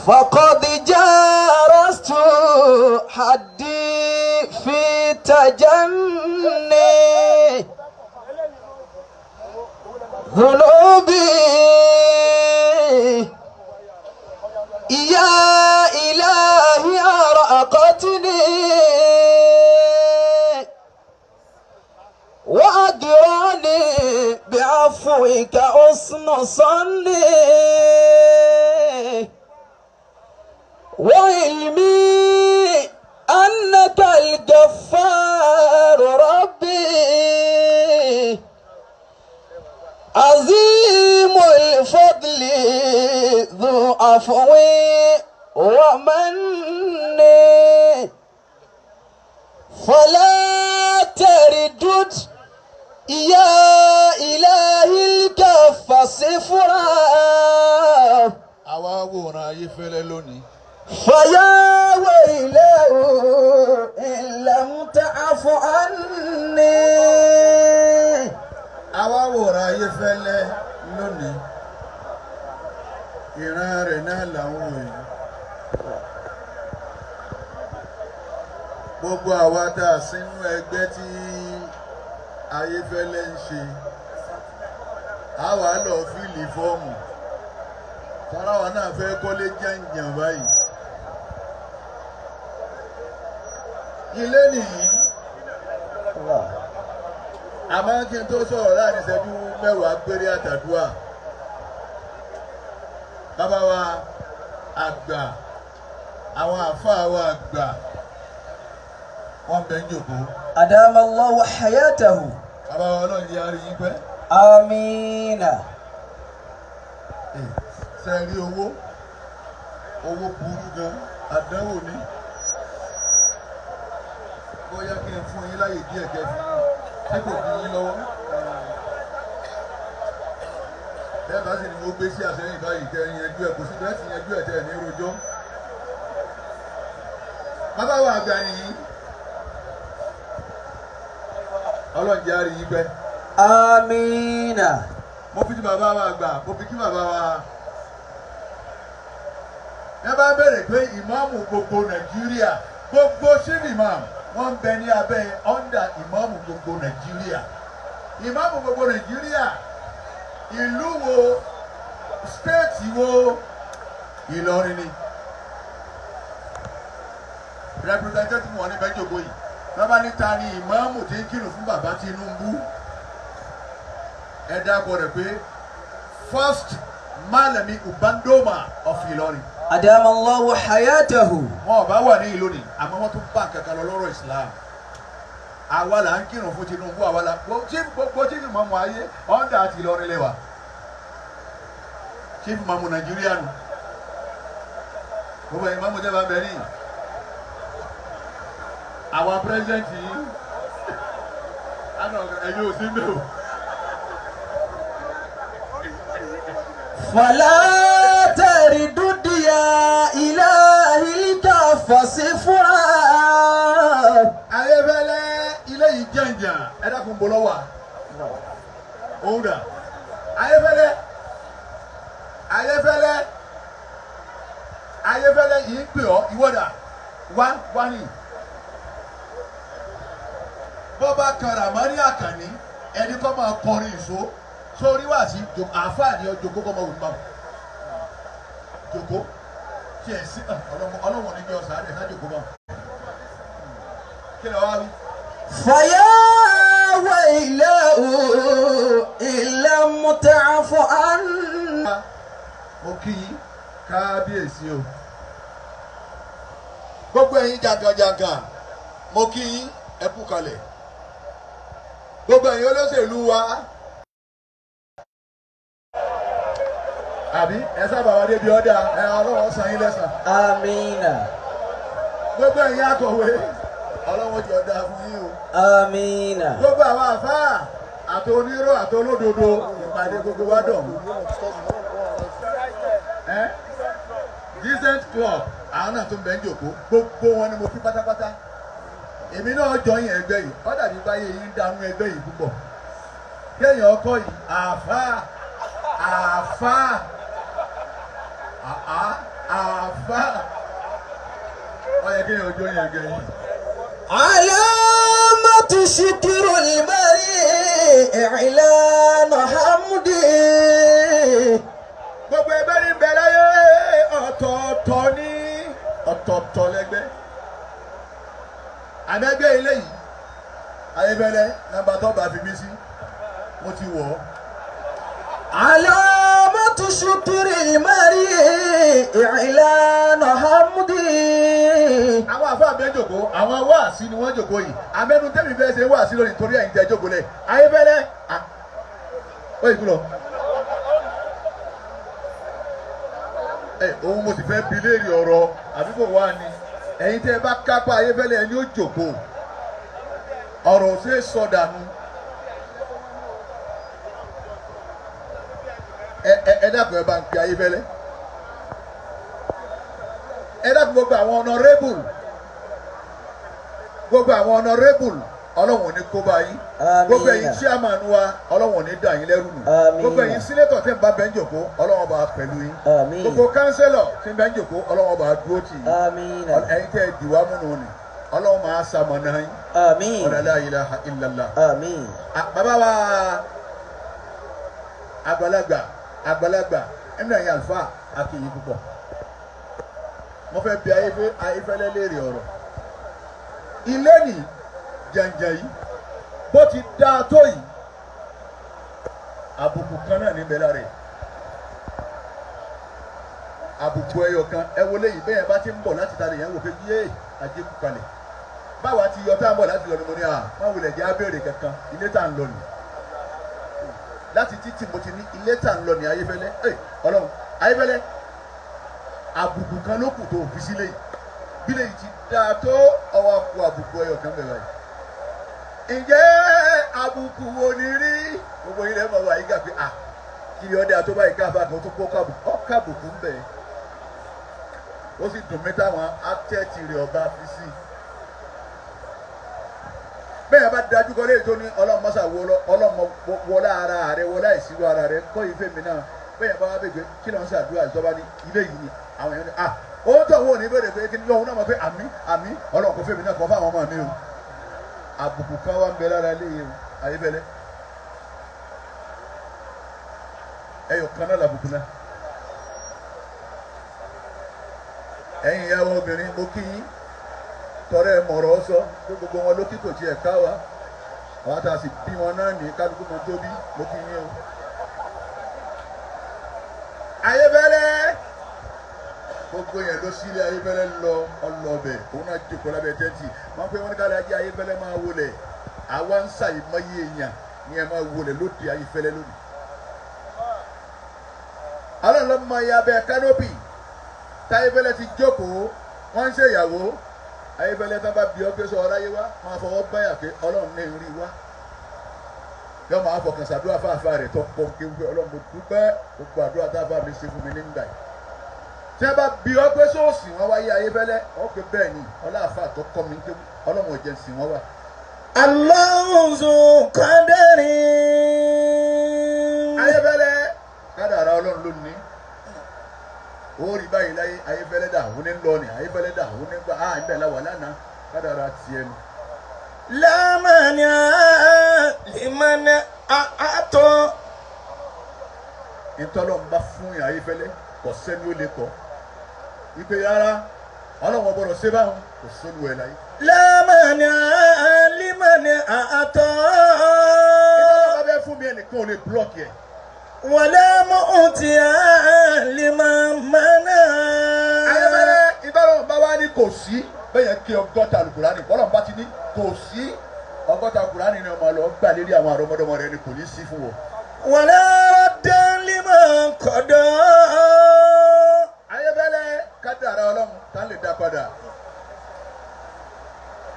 فقد جارست حدي في تجني ذنوبي يا إلهي أرقتني وأجرني بعفوك حسن صني وعلمي أنك الغفار ربي عظيم الفضل ذو عفو ومن فلا تردد يا إلهي الكف صفرا فيا ويله إن لم تعف عني awáwòrán ayé fẹ́lẹ́ lónìí ìran rẹ̀ náà làwọn èyí gbogbo àwa tá a sínú ẹgbẹ́ tí ayé fẹ́lẹ́ ń ṣe a wà lọ fíìlì fọ́ọ̀mù tọ́láwa náà fẹ́ kọ́lé jẹ́ǹjẹ̀ǹ báyìí ilé nìyí àmọ́ kí n tó sọ̀rọ̀ láàrin ìṣẹ́jú mẹ́wàá péré àtàdúrà bàbá wa àgbà àwọn àfáà wa àgbà wọ́n bẹ ń jòkó. أدام الله حياته. bàbá wa ọlọ́run yára rí yín pẹ́. Amina. ṣe rí owó burú gan àdánwò ni bóyá kí n fún yín láyè díẹ̀ kẹfì tí kò dín yín lọ́wọ́ bẹ́ẹ̀ bá sì ni mo gbé sí àsẹ́yìn báyìí kẹ́ yanjú ẹ̀ kò sí bẹ́ẹ̀ sì yanjú ẹ̀ tẹ̀ ní rojọ́ bàbá wa àgbà nìyí ọlọ́run jẹ́ àrí yín pẹ́. Amina. mo fi ti bàbá wa àgbà mo fi kí bàbá wa ẹ bá bẹ̀rẹ̀ pé ìmáàmù gbogbo Nàìjíríà gbogbo chief imam wọ́n ń bẹ ní abẹ́ under ìmáàmù gbogbo Nàìjíríà ìmáàmù gbogbo Nàìjíríà ìlú wo state wo Ìlọrin ni representative wọn ní bẹ́jọ̀gbọ́ yìí bàbá níta ni ìmáàmù tí ń kírun fún bàbá Tinubu ẹ dákọ̀ rẹ̀ pé first Malami Ubandoma of Ìlọrin. Adama Allahu hayatahu. Wọn ò bá wà ní ìlú ni àmọ́ wọ́n tún bá kankan lọ lọ́rọ̀ Islam. Àwa là ń kírun fún Tinubu àwa là gbogbo chief ìmáàmù ayé ọ̀ndà àti Ìlọrin lẹ́wà. Chief ìmáàmù Nàìjíríà nù. Gbogbo ìmáàmù jẹ́ bá ń bẹ ní. Àwọn pírẹ́sidẹ̀ntì yìí ẹ̀yin ò sí mbẹ́ o. Fala taridud ya ilahi kafasifura. Ayébẹ́lẹ́ ilé yìí jẹ̀ǹjà ẹ dákun bọ́ lọ́wọ́ òun dà ayébẹ́lẹ́ yìí ń pè ọ́ ìwọ́dà wá ní. Bọ́bá Karamari Àkànní ẹni kọ́ máa kọrin ìṣó sórí wá sí àǹfààní ọjọ́ kókó ọmọ òun jòkó tí ẹ̀ sí ọlọ́wọ́n ní kí ọ̀sán àdé ká jòkó máa kí lọ wá wí. Fàyà wailahu illam ta'fu anna. Mo kí yín kábíyèsí o gbogbo ẹ̀yin jàǹkànjàǹkàn mo kí yín ẹ kú kalẹ̀ gbogbo ẹ̀yin olóṣèlú wa àbí ẹ sábà wá débi ọ̀dà ẹ ọlọ́wọ́ san yín lẹ́san. Amina. Gbogbo ẹ̀yin akọ̀wé ọlọ́wọ́ jọ da fún yín o. Amina. Gbogbo àwọn àfáà àti onírò àti olódodo ìpàdé gbogbo wa dọ̀. Decent club àwọn náà tó ń bẹ ń jòkó gbogbo wọn ni mo fi pátápátá. Èmi náà jọ yín ẹgbẹ́ yìí ó dàbí báyé yín dánú ẹgbẹ́ yìí púpọ̀. Kéèyàn ọkọ yìí àfáà àfà ọ̀yẹ́ kí ni ojú yẹn gẹ̀yìn. علامة شكر المرء إعلان حمده. Gbogbo ẹgbẹ́ ní bẹ láyé ọ̀tọ̀ọ̀tọ̀ ní ọ̀tọ̀ọ̀tọ̀ lẹ́gbẹ́. Àmẹ́gbẹ́ ilé yìí ayébẹ́lẹ́ nàmbà tó bá fi mí sí mo ti wọ̀ ọ́. علامة شكر المرء إعلان حمده. Àwọn àfáà bẹ́ẹ̀ jòkó àwọn wáàsí ni wọ́n jòkó yìí àmẹ́nu tẹ́mi bẹ́ẹ̀ ṣe wáàsí lónìí torí ẹ̀yin tẹ́ jòkó lẹ̀ ayébẹ́lẹ́ ó yìí kú lọ. Òun mo sì fẹ́ bi léèrè ọ̀rọ̀ àbíkò wá ni ẹ̀yin tẹ́ ẹ bá kápá ayébẹ́lẹ́ ẹni ó jòkó ọ̀rọ̀ ò ṣeé sọ dànù. Ẹ dákun ẹ bá ń pe ayébẹ́lẹ́ ẹ dákun gbogbo àwọn honorable ọlọ́wọ̀n ò ní kó bá yín gbogbo ẹ̀yin chairman wa ọlọ́wọ̀n ò ní dà yín lẹ́rù nù gbogbo ẹ̀yin senator tí ń bá bẹ́ẹ̀ ń jòkó ọlọ́wọ̀n bá pẹ̀lú yín gbogbo councillor tí ń bẹ́ẹ̀ ń jòkó ọlọ́wọ̀n bá dúró tì yín ẹ̀yin tẹ́ ẹ dìwà múnú ni ọlọ́wọ̀n máa ṣamọ̀nà yín la ilaha illallah. Bàbá wa àgbàlagbà ẹnu ẹ̀yin àlùfáà akéyìn púpọ̀ mo fẹ́ bi ayéfẹ́lẹ́ léèrè ọ̀rọ̀ ilé ní jẹ̀ǹjẹ̀ yìí bó ti dáa tó yìí àbùkù kan náà níbẹ̀ lára ẹ̀ àbùkù ẹyọ kan ẹ wọlé yìí bẹ́ẹ̀ bá ti ń bọ̀ láti tàlẹ̀ yẹn wò pé yé àjẹkù kalẹ̀ báwa ti yọ tá à ń bọ̀ láti lọ ni mo ní má wulẹ̀ jẹ́ abéèrè kankan ilé tá à ń lọ nì láti títí mo ti ní ilé tá à ń lọ ní ayéfẹ́lẹ́ ọlọ́run ayéfẹ́lẹ́ àbùkù kan ló kù tó fi sílé yìí bí lè ti dáa tó ọwọ́ kù àbùkù ẹyọ kan bẹ̀rẹ̀ yìí. Ǹjẹ́ àbùkù wo ni rí gbogbo ilẹ̀ mọ̀ wá yí gà pé kiri ọdẹ àtọ́bá yìí káàbà kan tó kọ́ kábùkù ń bẹ̀. Ó sì dùn mí táwọn átẹ́tì rẹ̀ ọba fi sí. Bẹ́ẹ̀ bá dájú kọ́ léyìí tó ní ọlọ́mọṣà ọlọ́mọ wọlé ara rẹ̀ wọlé àìsíwọ́ ara rẹ̀ kọ́ ìfẹ́ mi náà bẹ́ẹ̀ bá wá bèbè kí ló ń ṣàdúrà ìjọba ní ilé yìí ni àwọn èèyàn ní owó tó wọ́n ní bèrè pé kí ni lóhun náà mọ̀ pé àmì ọlọ́run kò fẹ́ mi náà kọ́ fáwọn ọmọ mi o àbùkù kan wá ń bẹ lára ilé yìí o ayébẹ́lẹ́ ẹyọ kan náà làbùkù náà ẹ̀yin ìyàwó obìnrin mo kí yín tọrẹ mọ̀rọ̀ sọ pé gbogbo wọn ló kí kò tiẹ̀ ká wa àwọn tá a sì bí wọn náà ní kálukú mọ tó bí mo kí yín o. Ayébẹ́lẹ́ gbogbo yẹn ló sílé ayébẹ́lẹ́ lọ ọlọ́bẹ̀ òun náà jókòó lábẹ́ tẹ́ǹtì wọ́n pé wọ́n ní káàdì ajé ayébẹ́lẹ́ máa wọlé àwa ń ṣàìmọye èèyàn ni ẹ máa wọlé lóde ayébẹ́lẹ́ lónìí. Ọlọ́run ló mọ iye abẹ́ kánópì táyébẹ́lẹ́ ti jókòó wọ́n ń ṣèyàwó ayébẹ́lẹ́ tó bá bí ọ pé sọ ọ́ ráyé wá máa fọwọ́ báyà pé Ọlọ́run ní rí wá yọ máa fọkàn sàdúrà fáfá rẹ̀ tó pọ̀ kí wípé Ọlọ́run mo dúpẹ́ gbogbo àdúrà tá a bá mi ṣe fún mi nígbà yìí. Tí a bá bí ọ pé sóòsì wọn wáyé ayébẹ́lẹ́ ọ pé bẹ́ẹ̀ ni ọlọ́àfà tó kọ́ mi ké Ọlọ́run ò jẹ́ sìn wọ́n wà. Allahu zu qadari. Ayébẹ́lẹ́ kádàrá Ọlọ́run ló ní. Ó rí báyìí láyé ayébẹ́lẹ́ dà ó ní lọ ní ayébẹ́lẹ́ dà ó ní gbà á ń bẹ̀ láwà lánàá kádàrá tiẹ̀ ni. Lámàní ìmọ̀nà àtọ̀. Ìtọ́lọ́ ń bá fún yàn ayébẹ́lẹ́ kò sẹ́ni ó lè kọ́. Ìpè rárá Ọlọ́run ọgbọ́dọ̀ ṣe báwọn kò sólù ẹ̀ láyé. Lámàní ìmọ̀nà àtọ̀. Ìtọ́lọ́ bá bẹ́ fún mi ẹnìkan ò lè búlọ̀kì ẹ̀. Wàlẹ́ mọ́ òtí àlìmọ̀ mọ́nà. Ayébẹ́lẹ́ ìtọ́lọ́ bá wá ní kò sí bẹ́ẹ̀ kí ọgọ́ta Kùránì bọ́lọ̀ bá ti ní kò sí ọgọ́ta Kùránì ni ọmọ lọ gbà lérí àwọn àrọ́mọdọ́mọ rẹ ni kò ní sí fún wọn. Wàlẹ́ dánlímọ̀ kọ̀dọ̀. Ayébẹ́lẹ́ kádàrá Ọlọ́run tá lè dá padà.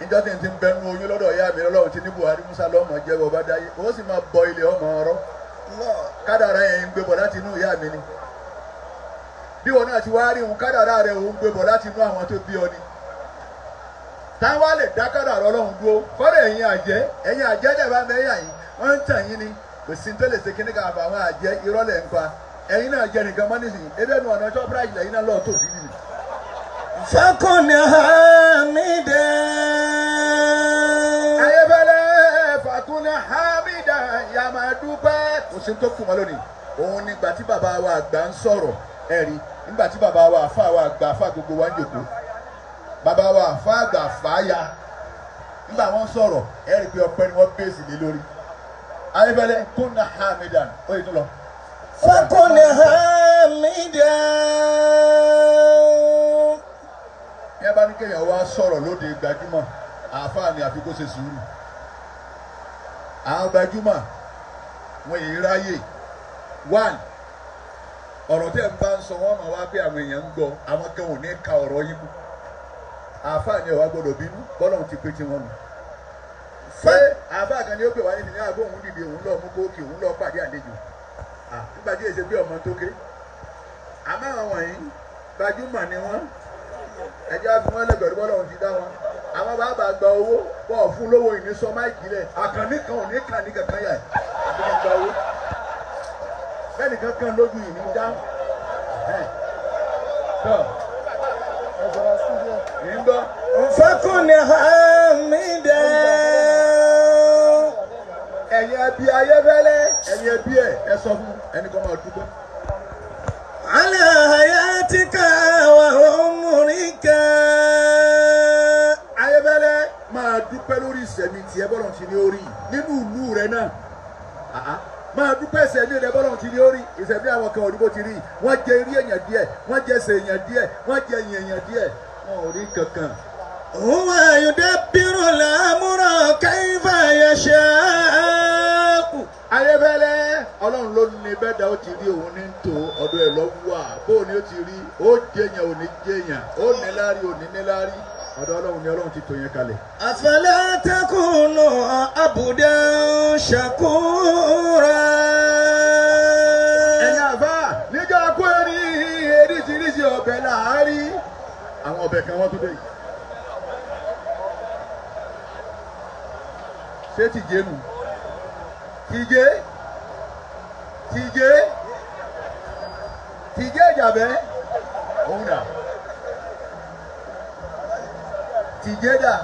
Ìjọ tí n ti ń bẹnu oyún lọ́dọ̀ ìyá mi Ọlọ́run ti ní Buhari Musa lọ́mọ jẹ́ bọ́ bá dáyé ó sì máa bọ ilé ọmọ ọ̀rọ̀ kádàrá yẹn ń gbé bọ̀ láti inú ìyá mi ni. Bí wọn náà ti wá rí òun kádàrá rẹ̀ òun gbé bọ̀ láti inú àwọn tó bí ọ ni. Táwa lè dá kádàrá Ọlọ́run dúró kọ́dọ̀ ẹ̀yin àjẹ́ dẹ̀ bá mẹ́yà yín wọ́n ń tàn yín ni kò sí tó lè ṣe kíní kan àbàwọn àjẹ́ irọ́ lẹ̀ ń pa ẹ̀yin náà jẹ́ nìkan mọ́ nísìnyí ebe nu ọ̀nà ọjọ́ bíráìjì lẹ́yìn náà lọ́ọ̀ tó sí nìyí. فكن حامدا ayébẹ́lẹ́ fàkúnná hamida ya máa dúpẹ́. kò sí tó kù mọ́ lónìí òun nígbà tí bàbá wa àgbà ń sọ̀rọ̀ ẹ̀rí nígbà tí bàbá wa àfa wa àgbà àfa gbogbo wa ń jòkó bàbá wa àfa àgbà fàáya nígbà wọ́n sọ̀rọ̀ ẹ̀rí pé ọpẹ́ ni wọ́n bèèsì lé lórí. ayébẹ́lẹ́ kúnná hamida ó yẹ tó lọ. فكن حامدا ẹ bá ní kéèyàn wá sọ̀rọ̀ lóde gbajúmọ̀ àáfàá ni àfi kó ṣe sùúrù. àwọn gbajúmọ̀ wọn èyí ráyè one ọ̀rọ̀ tẹ́ ń bá ń sọ wọ́n máa wá pé àwọn èèyàn ń gbọ́ àwọn kan ò ní ka ọ̀rọ̀ yín kú. àáfàá ni ọ̀wá gbọ́dọ̀ bínú bọ́lọ̀ ti pé tí wọ́n nù. ṣé àáfàá kan ni ó pè wá níbi ní àgbo òun dìde òun lọ mú kóòkì òun lọ pàdé àlejò. nígbà tí èsè pé ọmọ tó ké àmọ́ àwọn wọ̀nyí gbajúmọ̀ ni wọ́n ẹjẹ́ àfihàn ẹlẹgbẹ̀rún bọ́lá òun ti dá wọn àwọn bàbá gba owó wọ́n fún lówó ìní sọ máìkì lẹ̀ àkànní kan ò ní kàn ní kankan yà àti wọn gba owó bẹ́ẹ̀ni kankan lójú ìní dá ìgbọ́. فكن حامدا ẹ̀yin ẹbí ayébẹ́lẹ́ ẹ̀yin ẹbí ẹ sọ fún ẹnì kan máa dúpẹ́. على حياتك وعمرك ayébẹ́lẹ́ máa dúpẹ́ lórí ìṣẹ̀mí tiẹ̀ bọ́lọ̀ ti ní orí nínú ìlú rẹ náà máa dúpẹ́ ìṣẹ̀mí rẹ bọ́lọ̀ ti ní orí ìṣẹ̀mí àwọn kan òdìbò ti rí wọ́n jẹ eré èèyàn díẹ̀ wọ́n jẹ ẹsẹ̀ èèyàn díẹ̀ wọ́n jẹ ẹ̀yìn èèyàn díẹ̀ wọn ò rí kankan. هو يدبر الأمر كيف يشاء ayébẹ́lẹ́ ọlọ́run ló ní bẹ́ẹ̀dá ó ti rí òun ní tò ọ̀dọ̀ ẹ̀ lọ́wọ́ bó ni ó ti rí ó jẹyàn ò ní jẹyàn ó níláárí ò ní níláárí ọ̀dọ̀ ọlọ́run ni ọlọ́run ti tò yẹn kalẹ̀. أفلا تكون عبدا شكورا ẹ̀yin àbá níjọ́ kó rí eríṣiríṣi ọbẹ̀ láàárí àwọn ọbẹ̀ kan wọ́n tún dé yìí. ṣé tìjé nù tìjé ìjàbẹ́ òun dà tìjé dà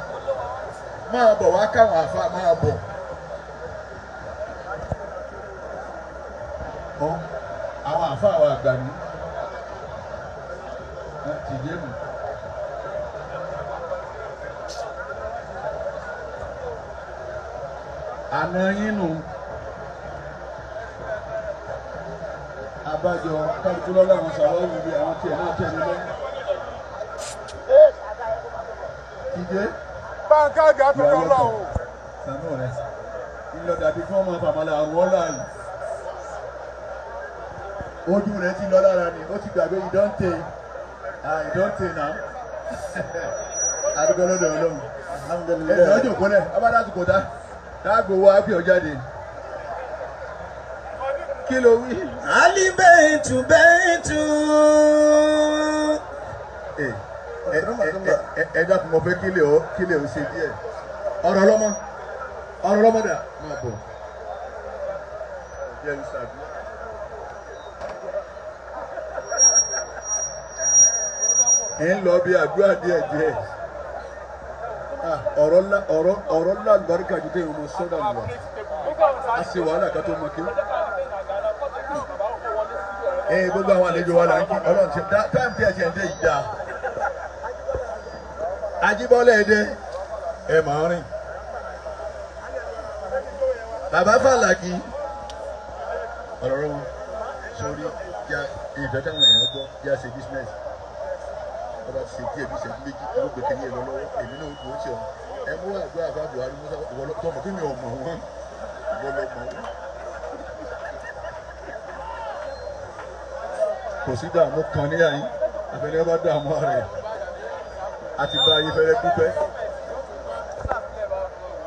máa bọ̀ wá káwọn àfa máa bọ̀ àwọn àfa àwọn àgbà ní tìjé nù. àná yín nù abájọ kálukú lọ́la àwọn sàrọ̀ ìwé àwọn tiẹ̀ náà tẹ̀lé lẹ́yìn. Tìjé. Báńkà àgbà tó lọ lọ́wọ́. Sànú rẹ̀ ilé dàbí fún ọmọ àfàmàlà àrùn ọ̀la yìí. Ojú rẹ̀ ti lọ lára ni ó ti gbàgbé ìdọ́ǹtè náà. Àdúgbò lọ́dọ̀ ọlọ́run. Ẹ̀dọ̀ ọjọ́ kọ́lẹ̀ abádàtú kò dá. Dáàbò wa fi ọ jáde. Kí ló wí? Alibaitu baitu. Ẹ dákun mo fẹ́ kílè ó ṣe díẹ̀. Ọ̀rọ̀ lọ́mọ dà máa bọ̀. Ẹ ń lọ bí àdúrà díẹ̀ díẹ̀. Ọ̀rọ̀ ńlá àlùbáríkà ju kéèyàn mọ sọ́dà lọ. A ṣe wàhálà ká tó mọ kí. Gbogbo àwọn àlejò wa là ń kí ọlọ́run ti táìmù tí ẹ ti ẹ̀ ń dé yìí dáa. Ajíbọ́lẹ̀ èdè ẹ máa rìn. Bàbá Fàlàkì ọ̀rọ̀ wọn sórí ìjọ táwọn èèyàn gbọ́ yá ṣe bísínẹ́sì. Ọba ti ṣe díẹ̀ bí ìṣẹ́jú méjì ló gbé kí ní ẹ lọ lọ́wọ́ èmi náà kò ń ṣe ọ̀hún. Ẹ mú àgbà àbá Buhari Musa tọmọ kí mi ò mọ̀ wọ́n ìwọlọ́ mọ̀ wọ́n. Kò sí dààmú kan ní àyín àbẹ̀lẹ́ bá dààmú rẹ̀ àti bá ayé fẹ́rẹ́ dúpẹ́.